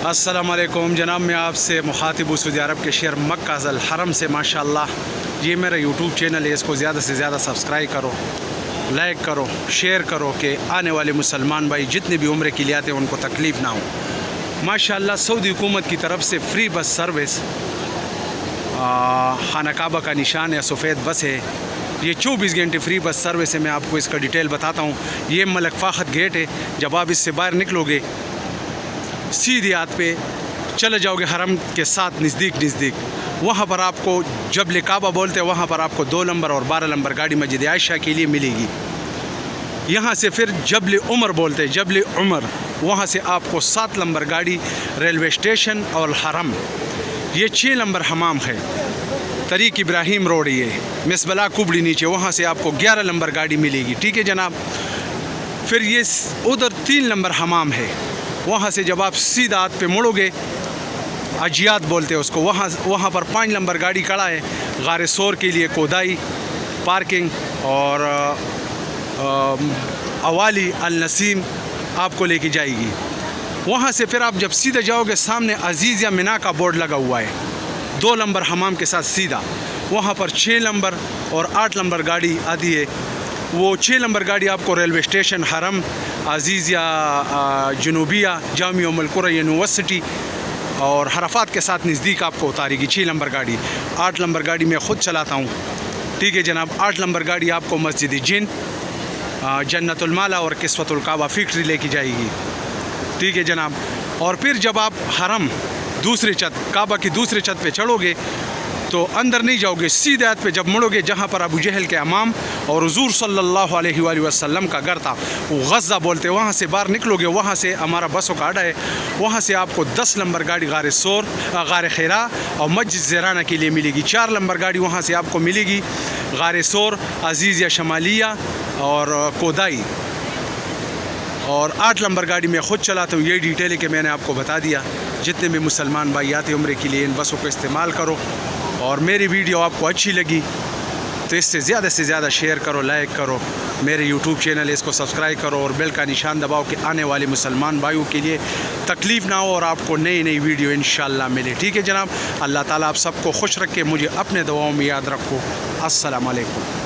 السلام علیکم جناب، میں آپ سے مخاطب سعودی عرب کے شہر مکہ الحرم سے ماشاءاللہ یہ میرا یوٹیوب چینل ہے، اس کو زیادہ سے زیادہ سبسکرائب کرو، لائک کرو، شیئر کرو کہ آنے والے مسلمان بھائی جتنے بھی عمرے کے لیے آتے ہیں ان کو تکلیف نہ ہو۔ ماشاءاللہ سعودی حکومت کی طرف سے فری بس سروس، خانہ کعبہ کا نشان ہے، سفید بس ہے، یہ 24 گھنٹے فری بس سروس ہے۔ میں آپ کو اس کا ڈیٹیل بتاتا ہوں۔ یہ ملک فاخر گیٹ ہے، جب آپ اس سے باہر نکلو گے سیدھی ہاتھ پہ چلے جاؤ گے حرم کے ساتھ نزدیک، وہاں پر آپ کو جبل کعبہ بولتے ہیں، وہاں پر آپ کو 2 نمبر اور 12 نمبر گاڑی مسجد عائشہ کے لیے ملے گی۔ یہاں سے پھر جبل عمر بولتے ہیں، جبل عمر، وہاں سے آپ کو 7 نمبر گاڑی ریلوے اسٹیشن اور حرم۔ یہ 6 نمبر حمام ہے، طریق ابراہیم روڈ، یہ مسبلا کبڑی نیچے، وہاں سے آپ کو 11 نمبر گاڑی ملے گی، ٹھیک ہے جناب۔ پھر یہ ادھر 3 نمبر حمام ہے، وہاں سے جب آپ سیدھا ہاتھ پہ مڑو گے، اجیات بولتے ہیں اس کو، وہاں پر 5 نمبر گاڑی کھڑا ہے، غار سور کے لیے کودائی پارکنگ اور اوالی النسیم آپ کو لے کے جائے گی۔ وہاں سے پھر آپ جب سیدھا جاؤ گے، سامنے عزیز یا منا کا بورڈ لگا ہوا ہے، 2 نمبر حمام کے ساتھ سیدھا، وہاں پر 6 نمبر اور 8 نمبر گاڑی آتی ہے۔ وہ 6 نمبر گاڑی آپ کو ریلوے اسٹیشن حرم، عزیزیہ جنوبیہ، جامعہ ام القری یونیورسٹی اور حرفات کے ساتھ نزدیک آپ کو اتارے گی 6 نمبر گاڑی۔ 8 نمبر گاڑی میں خود چلاتا ہوں، ٹھیک ہے جناب۔ 8 نمبر گاڑی آپ کو مسجد جن، جنت المالا اور کسوت الکعبہ فیکٹری لے کے جائے گی، ٹھیک ہے جناب۔ اور پھر جب آپ حرم دوسری چھت، کعبہ کی دوسری چھت پہ چڑھو گے تو اندر نہیں جاؤ گے، سیدھے ہاتھ پہ جب مڑو گے جہاں پر ابو جہل کے امام اور حضور صلی اللہ علیہ وآلہ وسلم کا گھر تھا، وہ غزہ بولتے، وہاں سے باہر نکلو گے، وہاں سے ہمارا بسوں کا اڈا ہے، وہاں سے آپ کو 10 نمبر گاڑی غار سور، غار خیرہ اور مسجد زیرانہ کے لیے ملے گی۔ 4 نمبر گاڑی وہاں سے آپ کو ملے گی غار سور، عزیزیہ شمالیہ اور کودائی، اور 8 نمبر گاڑی میں خود چلاتا ہوں۔ یہ ڈیٹیل ہے کہ میں نے آپ کو بتا دیا۔ جتنے بھی مسلمان بھائی آتے عمرے کے لیے ان بسوں کو استعمال کرو، اور میری ویڈیو آپ کو اچھی لگی تو اس سے زیادہ شیئر کرو، لائک کرو، میرے یوٹیوب چینل اس کو سبسکرائب کرو اور بیل کا نشان دباؤ کہ آنے والے مسلمان بھائیوں کے لیے تکلیف نہ ہو اور آپ کو نئی ویڈیو انشاءاللہ ملے، ٹھیک ہے جناب۔ اللہ تعالیٰ آپ سب کو خوش رکھے، مجھے اپنے دعاؤں میں یاد رکھو۔ السلام علیکم۔